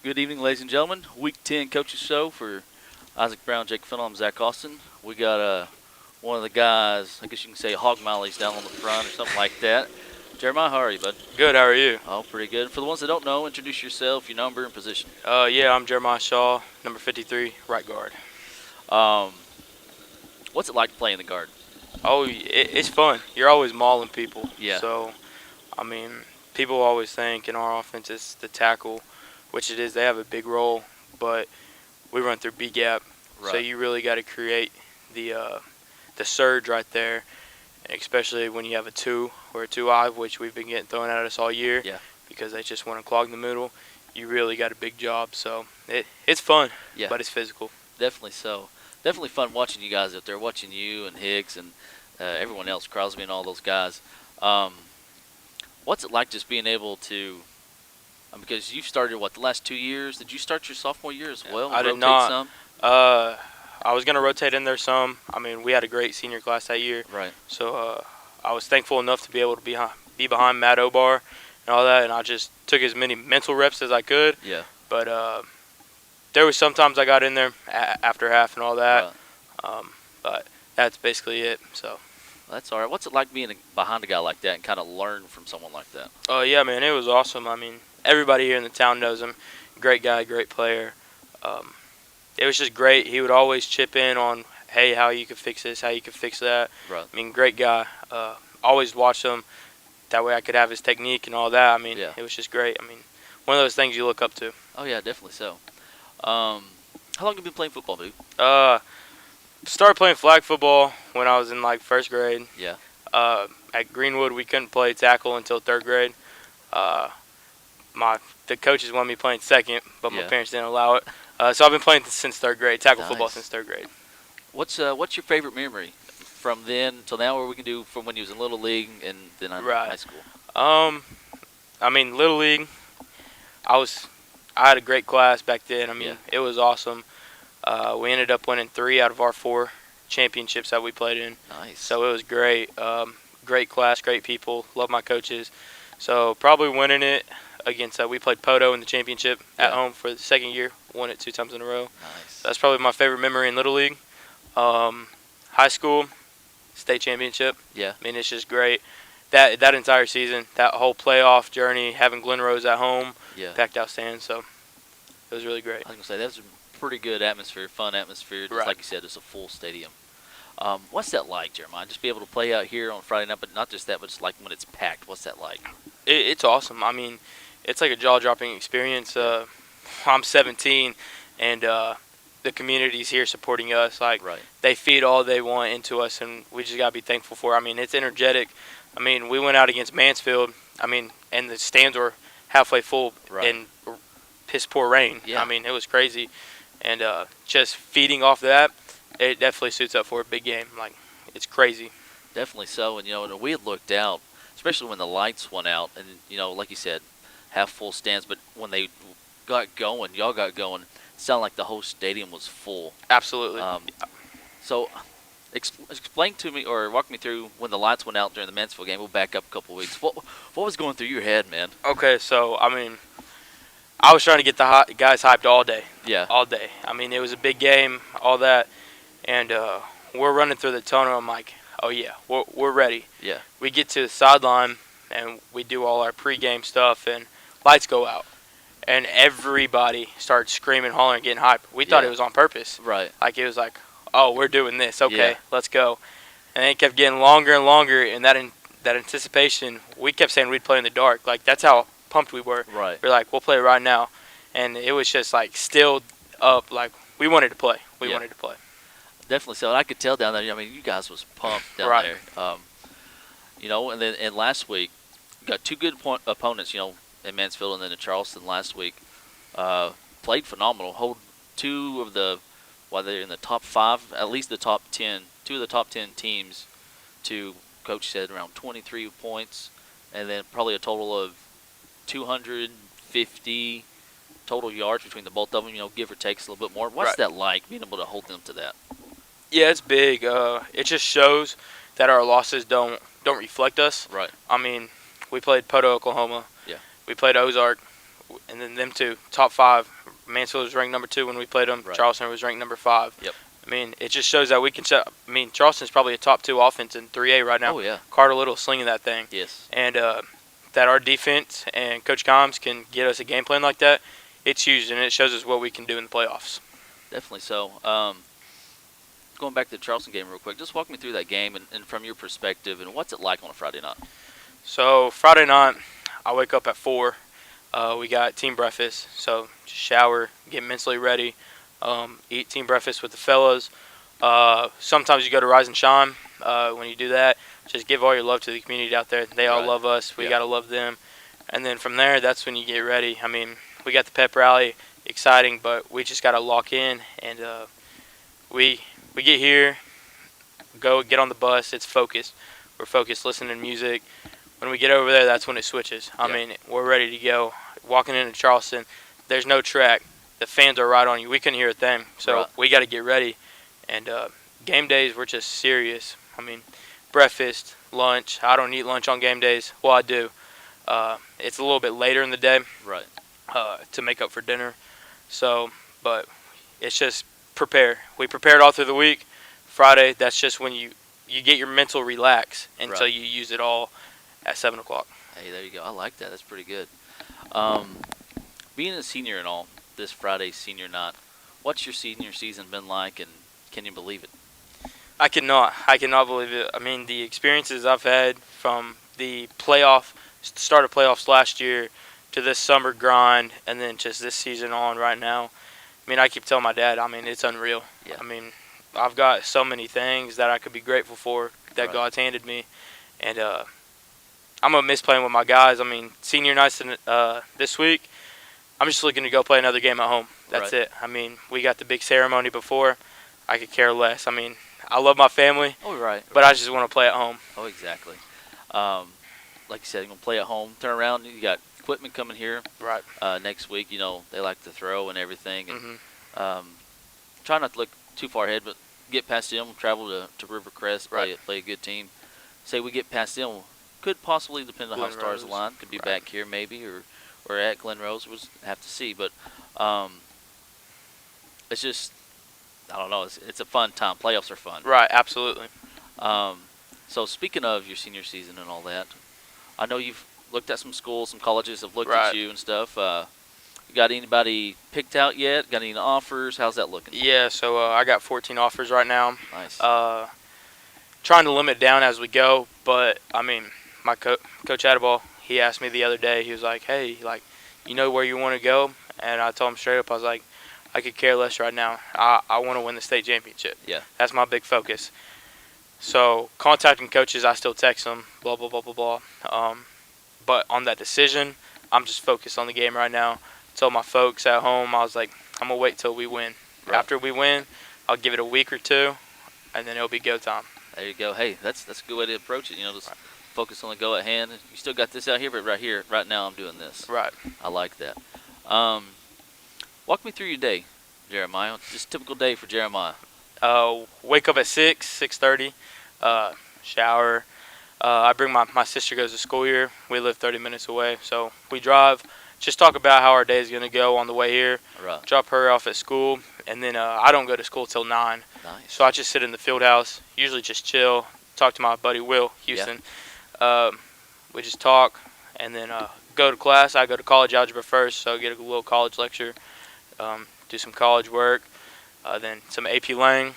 Good evening, ladies and gentlemen. Week 10 Coaches Show for Isaac Brown, Jake Fennell. I'm Zach Austin. We got one of the guys, I guess you can say hog mollies down on the front or something like that. Jeremiah, how are you, bud? Good, how are you? Oh, pretty good. For the ones that don't know, introduce yourself, your number, and position. Yeah, I'm Jeremiah Shaw, number 53, right guard. What's it like playing the guard? Oh, it's fun. You're always mauling people. Yeah. So, people always think in our offense it's the tackle, which it is. They have a big role, but we run through B gap. Right. So you really got to create the surge right there, especially when you have a 2 or a 2-eye, which we've been getting thrown at us all year. Yeah. Because they just want to clog the middle. You really got a big job. So it's fun, Yeah. but it's physical. Definitely so. Definitely fun watching you guys out there, watching you and Hicks and everyone else, Crosby and all those guys. What's it like just being able to because you started, the last 2 years? Did you start your sophomore year as well? I did rotate not. Some? I was going to rotate in there some. We had a great senior class that year. Right. So I was thankful enough to be able to be behind Matt Obar and all that, and I just took as many mental reps as I could. Yeah. But there was sometimes I got in there after half and all that. Right. But that's basically it. So. That's all right. What's it like being behind a guy like that and kind of learn from someone like that? Oh, yeah, man, it was awesome. Everybody here in the town knows him. Great guy, great player. It was just great. He would always chip in on, hey, how you could fix this, how you could fix that. Right. Great guy. Always watched him. That way I could have his technique and all that. Yeah. It was just great. One of those things you look up to. Oh, yeah, definitely so. How long have you been playing football, dude? Started playing flag football when I was in, first grade. Yeah. At Greenwood, we couldn't play tackle until third grade. The coaches wanted me playing second, but my parents didn't allow it. So I've been playing since third grade, tackle football since third grade. What's your favorite memory from then till now, or we can do from when you was in Little League and then in high school? Little League, I had a great class back then. It was awesome. We ended up winning 3 out of our 4 championships that we played in. Nice. So it was great. Great class, great people. Love my coaches. So probably winning it against we played Poto in the championship at home for the second year. Won it 2 times in a row. Nice. So that's probably my favorite memory in Little League. High school, state championship. Yeah. It's just great. That entire season, that whole playoff journey, having Glen Rose at home, packed out stands. So it was really great. I was going to say, that was a pretty good atmosphere, fun atmosphere. Just like you said, it's a full stadium. What's that like, Jeremiah? Just be able to play out here on Friday night, but not just that, but just like when it's packed. What's that like? It's awesome. It's like a jaw-dropping experience. I'm 17, and the community's here supporting us. They feed all they want into us, and we just got to be thankful for it. It's energetic. We went out against Mansfield, and the stands were halfway full in piss-poor rain. Yeah. It was crazy. And just feeding off that, it definitely suits up for a big game. It's crazy. Definitely so. And, we had looked out, especially when the lights went out, and, like you said, half full stands. But when they got going, y'all got going, it sounded like the whole stadium was full. Absolutely. So explain to me or walk me through when the lights went out during the Mansfield game. We'll back up a couple of weeks. What was going through your head, man? Okay, so, I was trying to get the guys hyped all day. Yeah. All day. It was a big game, all that. And we're running through the tunnel. I'm like, oh, yeah, we're ready. Yeah. We get to the sideline, and we do all our pregame stuff, and lights go out. And everybody started screaming, hollering, getting hyped. We thought it was on purpose. Right. It was like, oh, we're doing this. Okay, let's go. And it kept getting longer and longer, and that anticipation, we kept saying we'd play in the dark. That's how pumped we were. Right. We're like, we'll play right now. And it was just still up. We wanted to play. We wanted to play. Definitely so. I could tell down there. You guys was pumped down there. And last week, we got 2 good opponents. In Mansfield and then in Charleston last week. Played phenomenal. Hold 2 of the, while they're in the top 5, at least the top 10. 2 of the top 10 teams. To coach said around 23 points, and then probably a total of 250 total yards between the both of them. Give or takes a little bit more. What's that like, being able to hold them to that? Yeah, it's big. It just shows that our losses don't reflect us. Right. We played Poto, Oklahoma. Yeah. We played Ozark. and then them two, top 5. Mansfield was ranked number 2 when we played them. Right. Charleston was ranked number 5. Yep. I mean, it just shows that we can. Charleston's probably a top 2 offense in 3A right now. Oh yeah. Carter Little slinging that thing. Yes. And that our defense and Coach Combs can get us a game plan like that, it's huge, and it shows us what we can do in the playoffs. Definitely so. Going back to the Charleston game real quick, just walk me through that game and from your perspective, and what's it like on a Friday night? So Friday night, I wake up at 4. We got team breakfast, so just shower, get mentally ready, eat team breakfast with the fellas. Sometimes you go to Rise and Shine. When you do that, just give all your love to the community out there. They all love us. We got to love them. And then from there, that's when you get ready. I mean, we got the pep rally, exciting, but we just got to lock in. And we get here, go get on the bus. It's focused. We're focused, listening to music. When we get over there, that's when it switches. I mean, we're ready to go. Walking into Charleston, there's no track. The fans are right on you. We couldn't hear a thing. So we got to get ready. And game days, we're just serious. I mean, breakfast, lunch. I don't eat lunch on game days. Well, I do. It's a little bit later in the day to make up for dinner. So, but it's just prepare. We prepared all through the week. Friday, that's just when you get your mental relax until you use it all at 7 o'clock. Hey, there you go. I like that. That's pretty good. Being a senior and all, this Friday senior night, what's your senior season been like, and can you believe it? I cannot believe it. I mean, the experiences I've had from the start of playoffs last year to this summer grind, and then just this season on right now. I mean, I keep telling my dad, I mean, it's unreal. Yeah. I mean, I've got so many things that I could be grateful for that God's handed me. And I'm going to miss playing with my guys. I mean, senior nights this week, I'm just looking to go play another game at home. That's it. I mean, we got the big ceremony before. I could care less. I mean, I love my family, but I just want to play at home. Oh, exactly. Like you said, you're going to play at home, turn around, you got equipment coming here next week. You know, they like to throw and everything. And try not to look too far ahead, but get past them, travel to Rivercrest, play a good team. Say we get past them, could possibly, depend on how stars align, could be back here maybe, or at Glen Rose. We'll have to see. But it's just, I don't know, it's a fun time. Playoffs are fun. Right, absolutely. So speaking of your senior season and all that, I know you've looked at some schools, some colleges have looked at you and stuff. You got anybody picked out yet? Got any offers? How's that looking? Yeah, so I got 14 offers right now. Nice. Trying to limit it down as we go, but I mean, my Coach Adaball, he asked me the other day, he was like, hey, like, you know where you want to go? And I told him straight up, I was like, I could care less right now. I want to win the state championship. Yeah. That's my big focus. So contacting coaches, I still text them, blah, blah, blah, blah, blah. But on that decision, I'm just focused on the game right now. Told my folks at home, I was like, I'm going to wait till we win. After we win, I'll give it a week or two, and then it'll be go time. There you go. Hey, that's a good way to approach it. You know, just focus on the go at hand. You still got this out here, but right now I'm doing this. Right. I like that. Walk me through your day, Jeremiah. Just a typical day for Jeremiah. Wake up at 6:30, shower. I bring my sister goes to school here. We live 30 minutes away, so we drive. Just talk about how our day is going to go on the way here. Right. Drop her off at school, and then I don't go to school till 9. Nice. So I just sit in the field house, usually just chill, talk to my buddy Will Houston. Yeah. We just talk, and then go to class. I go to college algebra first, so get a little college lecture, do some college work, then some AP Lang,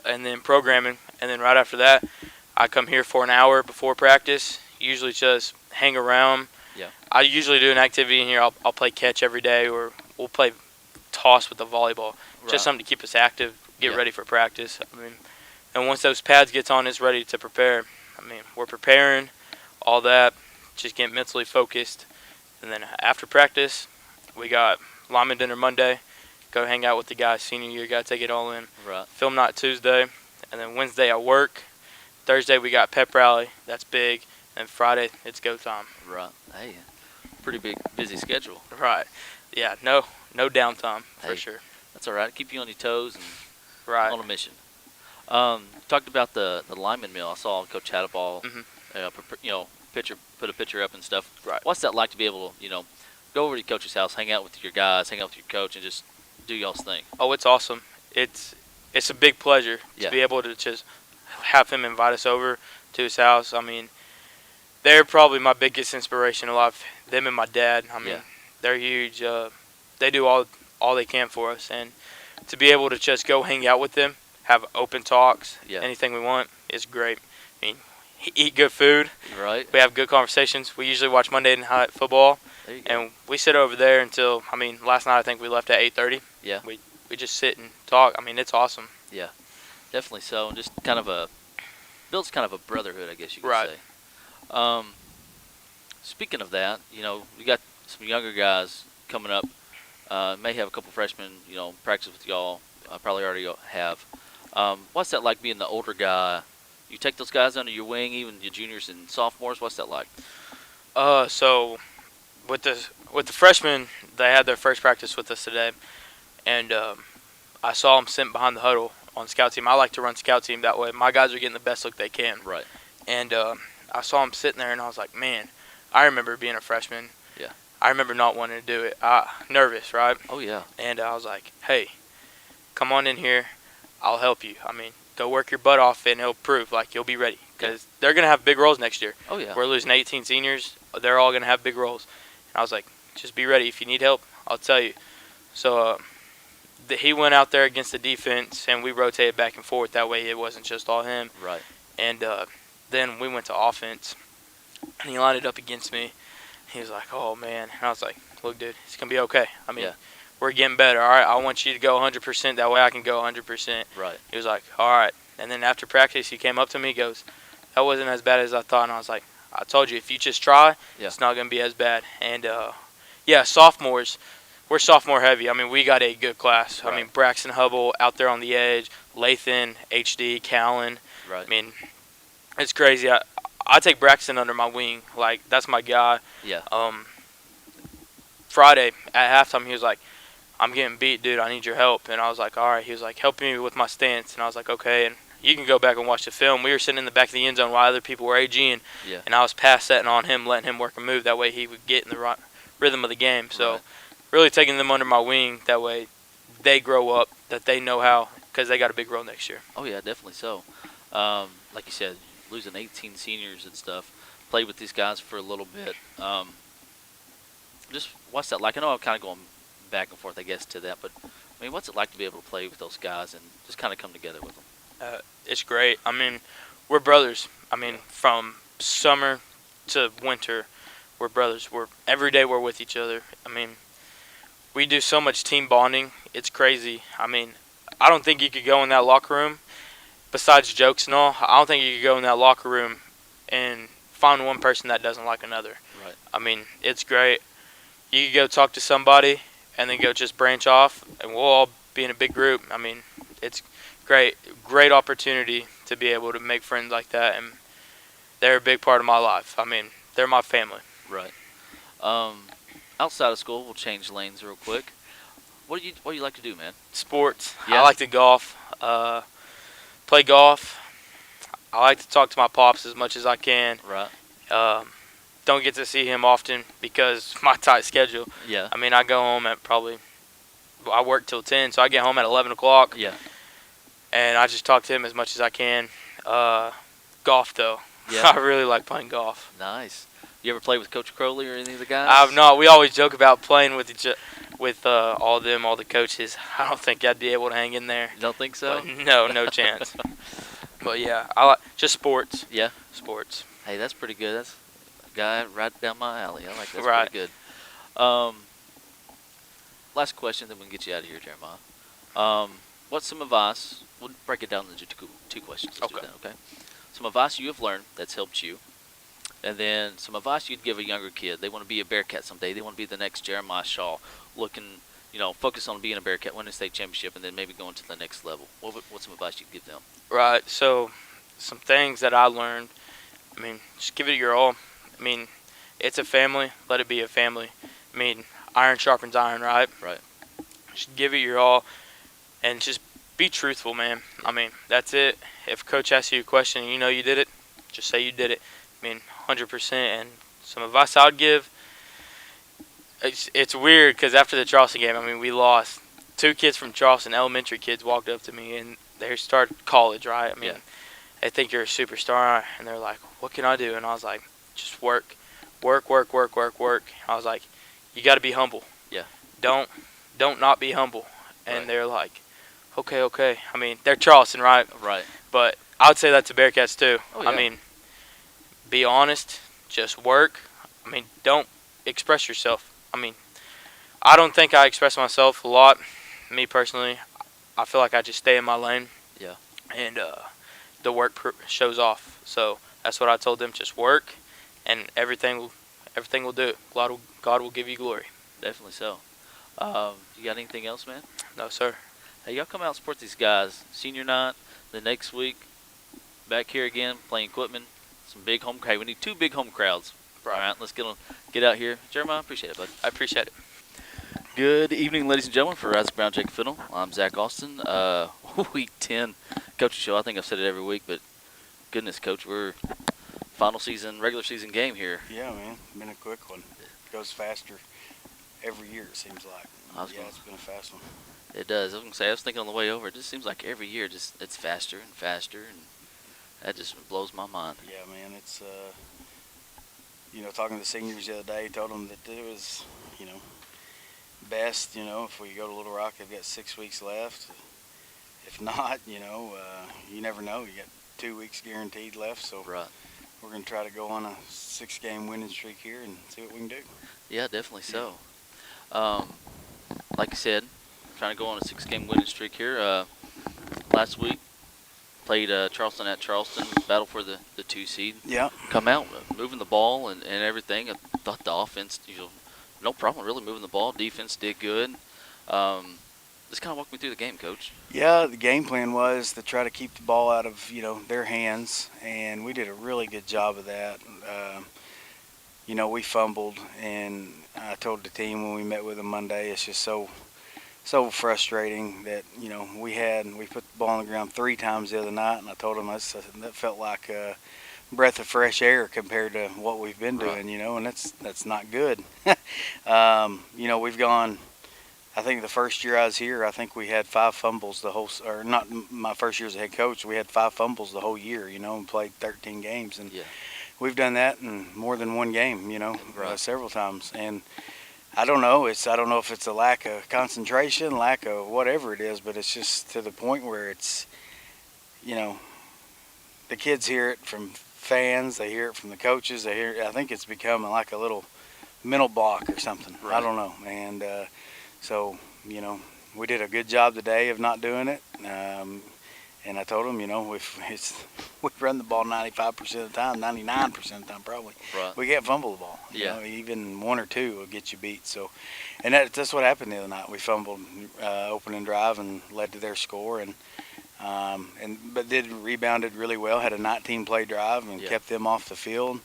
and then programming. And then right after that, I come here for an hour before practice, usually just hang around. Yeah. I usually do an activity in here. I'll play catch every day, or we'll play toss with the volleyball. Just something to keep us active, get ready for practice. I mean, and once those pads gets on, it's ready to prepare. I mean, we're preparing, all that, just get mentally focused. And then after practice, we got lineman dinner Monday. Go hang out with the guys senior year. Got to take it all in. Right. Film night Tuesday, and then Wednesday I work. Thursday we got pep rally. That's big. And Friday it's go time. Right. Hey, pretty busy schedule. Right. Yeah. No downtime for sure. That's all right. Keep you on your toes and on a mission. Talked about the lineman meal. I saw Coach Hadaball, put a picture up and stuff. Right. What's that like to be able to, go over to your coach's house, hang out with your guys, hang out with your coach, and just do y'all's thing. Oh, it's awesome. It's a big pleasure to Yeah. be able to just have him invite us over to his house. I mean, they're probably my biggest inspiration. A lot of them and my dad. I mean, Yeah. they're huge. They do all they can for us, and to be able to just go hang out with them, have open talks, Yeah. anything we want, is great. I mean, eat good food. Right. We have good conversations. We usually watch Monday Night Football, There you go. and we sit over there until, I mean, last night I think we left at 8:30. Yeah. We just sit and talk. I mean, it's awesome. Definitely so. And just kind of builds kind of a brotherhood, I guess you could Right. say. Speaking of that, we got some younger guys coming up. May have a couple freshmen, practice with y'all. Probably already have. What's that like being the older guy? You take those guys under your wing, even your juniors and sophomores. What's that like? So with the freshmen, they had their first practice with us today, and I saw them sitting behind the huddle on scout team. I like to run scout team that way. My guys are getting the best look they can. Right. And I saw them sitting there, and I was like, man, I remember being a freshman. Yeah. I remember not wanting to do it. Nervous, right? Oh yeah. And I was like, hey, come on in here. I'll help you. I mean, go work your butt off, and it'll prove like you'll be ready, because they're gonna have big roles next year. Oh yeah. We're losing 18 seniors. They're all gonna have big roles. And I was like, just be ready. If you need help, I'll tell you. So he went out there against the defense, and we rotated back and forth. That way, it wasn't just all him. Right. And then we went to offense, and he lined it up against me. He was like, oh, man. And I was like, look, dude, it's going to be okay. I mean, we're getting better, all right? I want you to go 100%. That way I can go 100%. Right. He was like, all right. And then after practice, he came up to me. He goes, that wasn't as bad as I thought. And I was like, I told you, if you just try, it's not going to be as bad. And, sophomores, we're sophomore heavy. I mean, we got a good class. Right. I mean, Braxton Hubble out there on the edge, Lathan, HD, Callan. Right. I mean, it's crazy. I take Braxton under my wing. Like, that's my guy. Yeah. Friday at halftime, he was like, I'm getting beat, dude. I need your help. And I was like, all right. He was like, help me with my stance. And I was like, okay. And you can go back and watch the film. We were sitting in the back of the end zone while other people were AGing. Yeah. And I was pass setting on him, letting him work a move. That way he would get in the right rhythm of the game. So really taking them under my wing. That way they grow up, that they know how, because they got a big role next year. Oh yeah, definitely so. Like you said, losing 18 seniors and stuff. Played with these guys for a little bit. Just what's that like? I know I'm kind of going back and forth, I guess, to that, but I mean, what's it like to be able to play with those guys and just kind of come together with them? It's great. I mean, we're brothers. I mean, from summer to winter, we're brothers. Every day we're with each other. I mean, we do so much team bonding. It's crazy. I mean, I don't think you could go in that locker room, besides jokes and all, I don't think you could go in that locker room and find one person that doesn't like another. Right. I mean, it's great. You could go talk to somebody and then go just branch off, and we'll all be in a big group. I mean, it's great. Great opportunity to be able to make friends like that, and they're a big part of my life. I mean, they're my family. Right. Outside of school, we'll change lanes real quick. What do you like to do, man? Sports. Yeah. I like to golf. Play golf. I like to talk to my pops as much as I can. Right. Don't get to see him often because my tight schedule. Yeah. I mean, I go home at I work till 10, so I get home at 11 o'clock. Yeah. And I just talk to him as much as I can. Golf, though. Yeah. I really like playing golf. Nice. You ever play with Coach Crowley or any of the guys? I've not. We always joke about playing with all the coaches. I don't think I'd be able to hang in there. You don't think so? But no chance. But yeah, I like just sports. Yeah. Sports. Hey, that's pretty good. That's a guy right down my alley. I like that. That's Right. pretty good. Last question, then we can get you out of here, Jeremiah. What's some advice? We'll break it down into two questions. Let's do Okay. that, okay? Some advice you have learned that's helped you, and then some advice you'd give a younger kid. They want to be a Bearcat someday. They want to be the next Jeremiah Shaw, looking, focus on being a Bearcat, winning a state championship, and then maybe going to the next level. What's some advice you'd give them? Right. So, some things that I learned. I mean, just give it your all. I mean, it's a family. Let it be a family. I mean, iron sharpens iron, right? Right. Just give it your all, and just be truthful, man. I mean, that's it. If coach asks you a question and you know you did it, just say you did it. I mean, 100%. And some advice I would give, It's weird because after the Charleston game, I mean, we lost. 2 kids from Charleston, elementary kids, walked up to me, and they started college, right? I mean, they think you're a superstar, and they're like, what can I do? And I was like, just work. Work, work, work, work, work. I was like, you got to be humble. Yeah. Don't not be humble. And Right. they're like, okay. I mean, they're Charleston, right? Right. But I would say that to Bearcats too. Oh, yeah. I mean, be honest, just work. I mean, don't express yourself. I mean, I don't think I express myself a lot. Me personally, I feel like I just stay in my lane. Yeah. And the work shows off. So that's what I told them. Just work, and everything will do it. God will give you glory. Definitely so. You got anything else, man? No, sir. Hey, y'all come out and support these guys. Senior night, the next week, back here again, playing equipment. Some big home crowd. We need 2 big home crowds. Right. All right, let's get out here. Jeremiah, appreciate it, bud. I appreciate it. Good evening, ladies and gentlemen. For Isaac Brown, Jake Fiddle, I'm Zach Austin. Week 10 coaching show. I think I've said it every week, but goodness, Coach, we're final season, regular season game here. Yeah, man, been a quick one. Goes faster every year, it seems like. It's been a fast one. It does. I was thinking on the way over, it just seems like every year it's faster and faster, and that just blows my mind. Yeah, man, it's, talking to the seniors the other day, told them that it was, best, if we go to Little Rock, they've got 6 weeks left. If not, you never know. You got 2 weeks guaranteed left, so right. We're going to try to go on a 6-game winning streak here and see what we can do. Yeah, definitely so. Like I said, trying to go on a 6-game winning streak here. Last week, played Charleston at Charleston, battle for the 2 seed. Yeah. Come out, moving the ball and everything. I thought the offense, no problem really moving the ball. Defense did good. Just kind of walk me through the game, Coach. Yeah, the game plan was to try to keep the ball out of, their hands, and we did a really good job of that. We fumbled, and I told the team when we met with them Monday, it's just so frustrating that, we put the ball on the ground 3 times the other night, and I told them that felt like a breath of fresh air compared to what we've been doing, and that's not good. We've gone, I think the first year I was here, I think we had 5 fumbles or not my first year as a head coach, we had 5 fumbles the whole year, and played 13 games. And we've done that in more than one game, several times. And I don't know. I don't know if it's a lack of concentration, lack of whatever it is, but it's just to the point where it's, the kids hear it from fans, they hear it from the coaches, I think it's become like a little mental block or something. Right. I don't know. And so, we did a good job today of not doing it. And I told them, we run the ball 95% of the time, 99% of the time probably. Right. We can't fumble the ball. Even 1 or 2 will get you beat. So, and that's what happened the other night. We fumbled opening drive and led to their score, but rebounded really well. Had a 19-play drive and kept them off the field,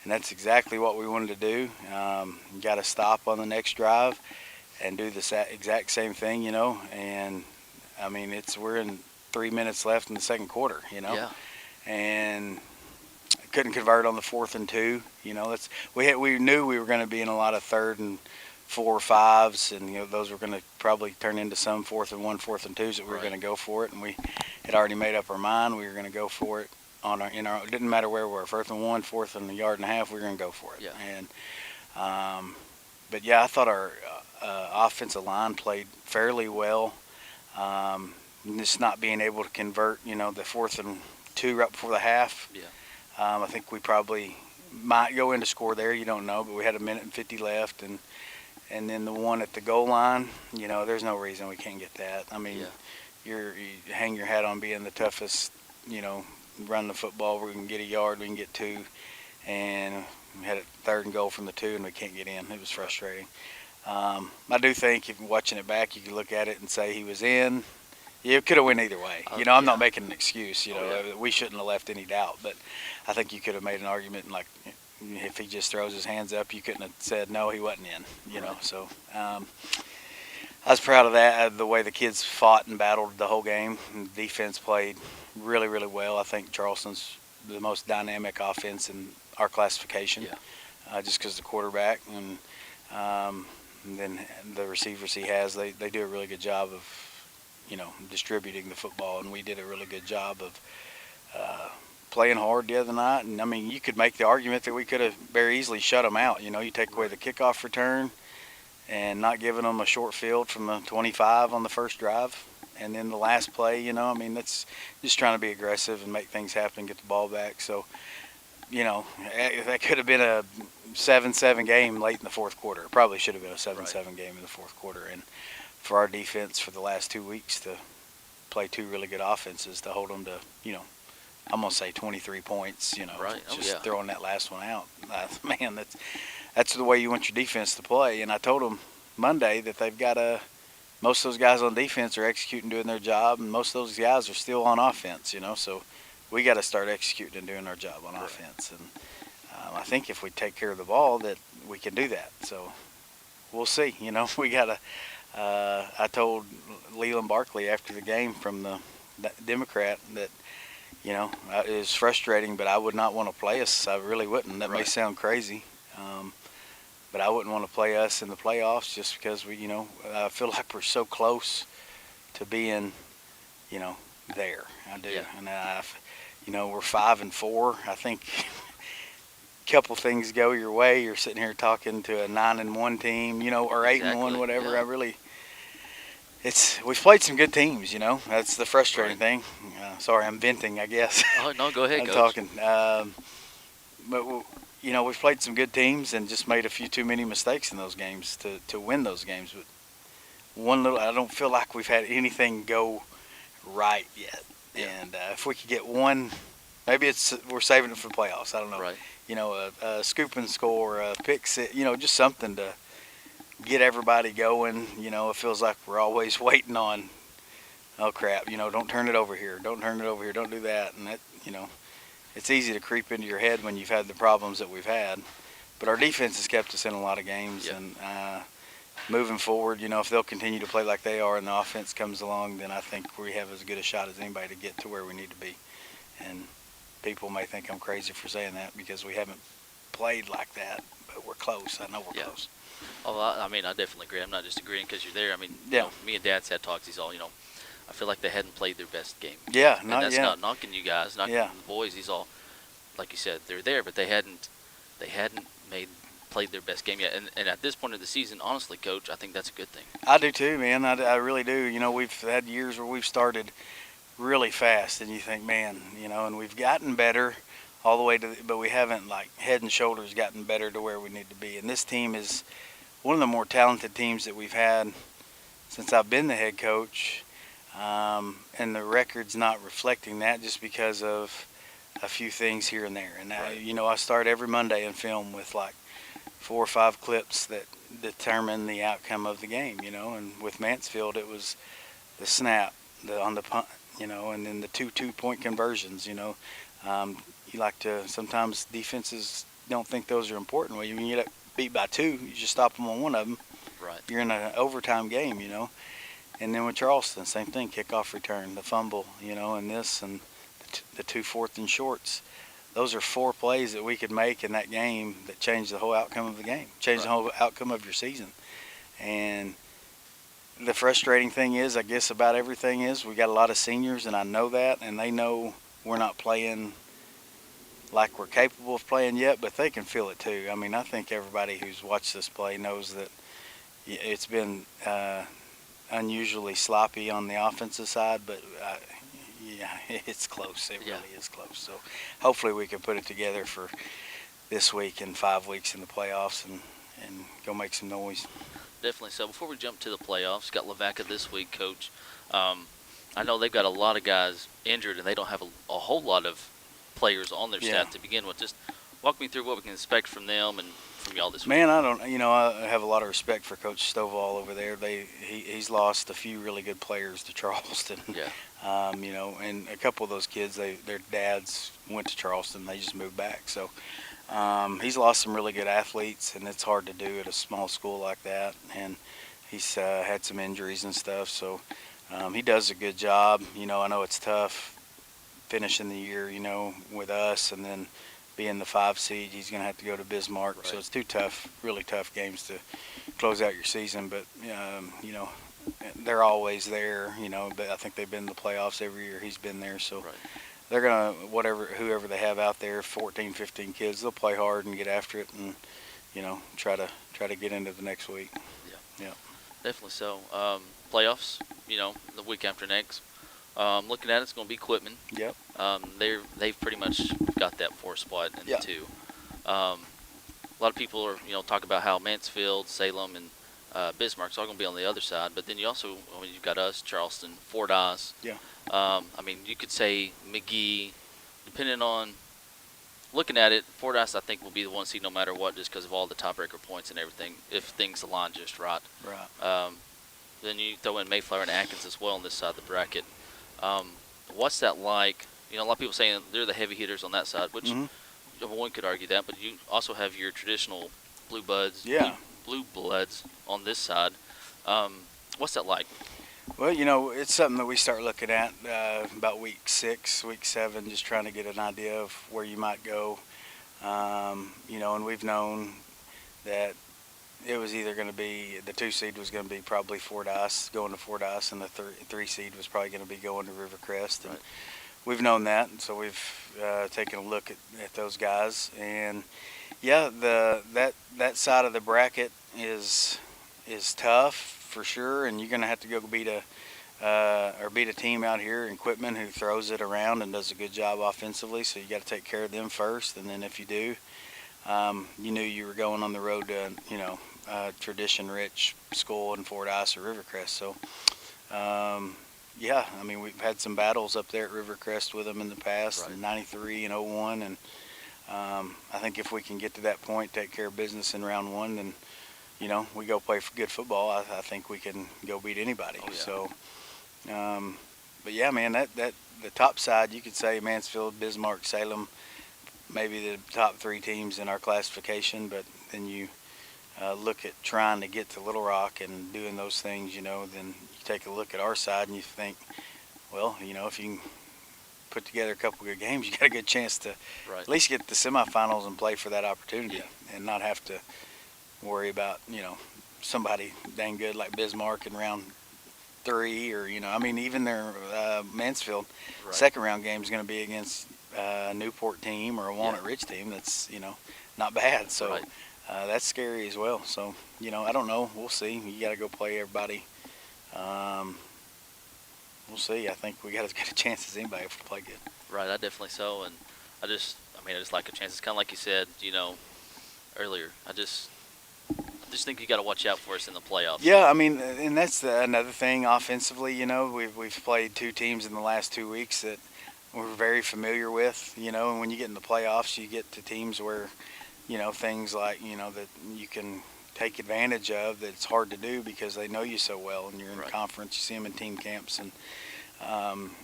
and that's exactly what we wanted to do. Got to stop on the next drive and do the exact same thing, And I mean, we're in 3 minutes left in the second quarter, Yeah. And couldn't convert on the 4th and 2. We knew we were going to be in a lot of 3rd and 4 or 5s, and those were going to probably turn into some 4th and 1, 4th and 2s that we were going to go for it, and we had already made up our mind we were going to go for it it didn't matter where we were, 1st and 1, 4th and a yard and a half, we were going to go for it. Yeah. And but yeah, I thought our offensive line played fairly well. Just not being able to convert, the 4th and 2 right before the half. Yeah. I think we probably might go into score there. You don't know, but we had 1:50 left, and then the one at the goal line. There's no reason we can't get that. I mean, you hang your hat on being the toughest. Run the football. We can get a yard. We can get 2, and we had a 3rd and goal from the 2, and we can't get in. It was frustrating. I do think if you're watching it back, you can look at it and say he was in. It could have went either way. I'm not making an excuse. We shouldn't have left any doubt. But I think you could have made an argument like if he just throws his hands up, you couldn't have said no, he wasn't in. So I was proud of that, the way the kids fought and battled the whole game. And the defense played really, really well. I think Charleston's the most dynamic offense in our classification, just because of the quarterback. And and then the receivers he has, they do a really good job of, distributing the football, and we did a really good job of playing hard the other night. And I mean, you could make the argument that we could have very easily shut them out. You take away the kickoff return and not giving them a short field from the 25 on the first drive, and then the last play. I mean, that's just trying to be aggressive and make things happen, get the ball back. So, that could have been a 7-7 game late in the fourth quarter. It probably should have been a 7-7 game in the fourth quarter. And for our defense for the last 2 weeks to play two really good offenses, to hold them to, I'm going to say 23 points, Right. just throwing that last one out. Man, that's the way you want your defense to play. And I told them Monday that they've got most of those guys on defense are executing, doing their job, and most of those guys are still on offense, so we got to start executing and doing our job on offense. And I think if we take care of the ball, that we can do that. So we'll see. We got to. I told Leland Barkley after the game from the Democrat that, it was frustrating, but I would not want to play us. I really wouldn't. That may sound crazy, but I wouldn't want to play us in the playoffs just because I feel like we're so close to being, there. I do, and we're 5-4. I think a couple things go your way. You're sitting here talking to a 9-1 team, or 8-1, whatever. Yeah. We've played some good teams, That's the frustrating thing. Sorry, I'm venting, I guess. Oh, no, go ahead, I'm Coach. talking. But we've played some good teams and just made a few too many mistakes in those games to win those games. But I don't feel like we've had anything go right yet. Yeah. And if we could get one, maybe we're saving it for the playoffs. I don't know. Right. A scoop and score, a pick six, just something to get everybody going. It feels like we're always waiting on, oh crap, don't turn it over here, don't turn it over here, don't do that. And that, it's easy to creep into your head when you've had the problems that we've had. But our defense has kept us in a lot of games. Yep. And moving forward, if they'll continue to play like they are and the offense comes along, then I think we have as good a shot as anybody to get to where we need to be. And people may think I'm crazy for saying that because we haven't played like that, but we're close. I know we're close. Oh, I mean, I definitely agree. I'm not just agreeing because you're there. I mean, me and Dad's had talks. He's all, I feel like they hadn't played their best game. Yeah, and that's not knocking you guys, knocking the boys. He's all, like you said, they're there, but they hadn't played their best game yet. And at this point of the season, honestly, Coach, I think that's a good thing. I do too, man. I really do. We've had years where we've started really fast, and you think, man, and we've gotten better all the way but we haven't, like, head and shoulders gotten better to where we need to be. And this team is one of the more talented teams that we've had since I've been the head coach. And the record's not reflecting that just because of a few things here and there. And I start every Monday and film with like 4 or 5 clips that determine the outcome of the game, and with Mansfield it was the snap, on the punt, and then the 2 2-point conversions, you like to, sometimes defenses don't think those are important. Well, when you get beat by 2, you just stop them on one of them. Right. You're in an overtime game, And then with Charleston, same thing, kickoff return, the fumble, and this, and the 2 4th and shorts. Those are 4 plays that we could make in that game that changed the whole outcome of the game, changed the whole outcome of your season. And the frustrating thing is, I guess, about everything is we got a lot of seniors, and I know that, and they know we're not playing like we're capable of playing yet, but they can feel it too. I mean, I think everybody who's watched this play knows that it's been unusually sloppy on the offensive side, but it's close. It really is close. So hopefully we can put it together for this week and 5 weeks in the playoffs and go make some noise. Definitely. So before we jump to the playoffs, got Lavaca this week, Coach. I know they've got a lot of guys injured, and they don't have a whole lot of players on their staff to begin with. Just walk me through what we can expect from them and from y'all this week. Man, I have a lot of respect for Coach Stovall over there. He's lost a few really good players to Charleston. Yeah. And a couple of those kids, their dads went to Charleston. They just moved back. So he's lost some really good athletes, and it's hard to do at a small school like that. And he's had some injuries and stuff. So he does a good job. I know it's tough finishing the year, with us, and then being the 5 seed, he's going to have to go to Bismarck. Right. So it's 2 tough, really tough games to close out your season. But you know, they're always there. You know, but I think they've been in the playoffs every year he's been there. So Right. they're gonna whoever they have out there, 14, 15 kids, they'll play hard and get after it, and you know, try to get into the next week. Definitely so. Playoffs, you know, the week after next. Looking at it, it's going to be Quitman. Yep. They've pretty much got that 4th spot in Yeah. the 2. A lot of people are, you know, talk about how Mansfield, Salem, and Bismarck's all going to be on the other side. But then you also, I mean, you've got us, Charleston, Fordyce. Yeah. I mean, you could say McGee, depending on looking at it. Fordyce, I think, will be the 1 seed no matter what, just because of all the tiebreaker points and everything. If things align just right. Right. Then you throw in Mayflower and Atkins as well on this side of the bracket. What's that like? You know, a lot of people saying they're the heavy hitters on that side, which one could argue that, but you also have your traditional blue buds, Yeah. blue bloods on this side. What's that like? Well, you know, it's something that we start looking at about week 6, week 7, just trying to get an idea of where you might go. You know, and we've known that it was either going to be the 2 seed was going to be probably Fordyce, going to Fordyce, and the 3 seed was probably going to be going to Rivercrest. And Right. we've known that, and so we've taken a look at those guys. And yeah, that side of the bracket is tough for sure, and you're going to have to go beat a team out here in Quitman who throws it around and does a good job offensively. So you got to take care of them first, and then if you do, you knew you were going on the road to, you know, tradition-rich school in Fordyce or Rivercrest. So, yeah, I mean, we've had some battles up there at Rivercrest with them in the past, Right. in '93 and '01, and I think if we can get to that point, take care of business in round 1, then, you know, we go play for good football. I think we can go beat anybody. Oh, yeah. So, but yeah, man, that the top side, you could say Mansfield, Bismarck, Salem, maybe the top 3 teams in our classification, but then you look at trying to get to Little Rock and doing those things, you know, then you take a look at our side and you think, well, you know, if you can put together a couple good games, you got a good chance to Right. at least get to the semifinals and play for that opportunity and not have to worry about, you know, somebody dang good like Bismarck in round 3, or, you know, I mean, even their Mansfield Right. second round game is going to be against a Newport team or a Walnut Ridge team that's, you know, not bad. So Right. that's scary as well. So, you know, I don't know. We'll see. You got to go play everybody. We'll see. I think we got as good a chance as anybody if we play good. Right, I definitely so, and I just like a chance. It's kind of like you said, you know, earlier. I just think you got to watch out for us in the playoffs. Yeah, I mean, and that's another thing offensively. You know, we've played 2 teams in the last 2 weeks that we're very familiar with. You know, and when you get in the playoffs, you get to teams where, you know, things like, you know, that you can take advantage of that it's hard to do because they know you so well, and you're in Right. conference. You see them in team camps, and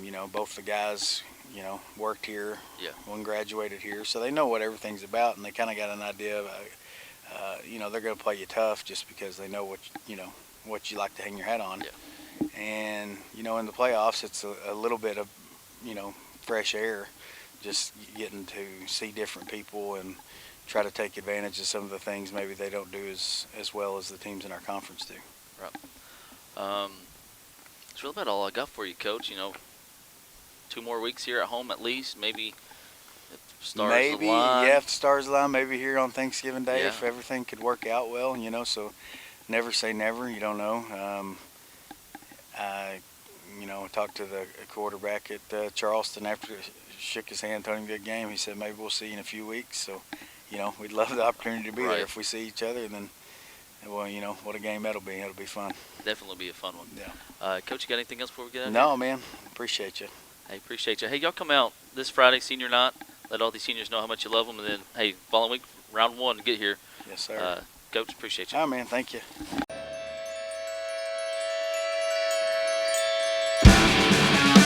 you know, both the guys, you know, worked here. Yeah. One graduated here, so they know what everything's about, and they kind of got an idea of, you know, they're going to play you tough just because they know what you like to hang your hat on. Yeah. And you know, in the playoffs, it's a little bit of, you know, fresh air, just getting to see different people and try to take advantage of some of the things maybe they don't do as well as the teams in our conference do. That's really about all I got for you, Coach. You know, 2 more weeks here at home at least. Maybe if stars Maybe, align. yeah, if the stars align, maybe here on Thanksgiving Day, Yeah. if everything could work out well, you know. So never say never. You don't know. I, you know, talked to the quarterback at Charleston after shook his hand, told him good game. He said maybe we'll see you in a few weeks. So, you know, we'd love the opportunity to be Right. there if we see each other. And then, well, you know, what a game that'll be. It'll be fun. Definitely be a fun one. Yeah. Coach, you got anything else before we get out of No, man. Appreciate you. here? Hey, appreciate you. Hey, y'all come out this Friday, senior night. Let all these seniors know how much you love them. And then, hey, following week, round 1 to get here. Yes, sir. Coach, appreciate you. All right, man. Thank you.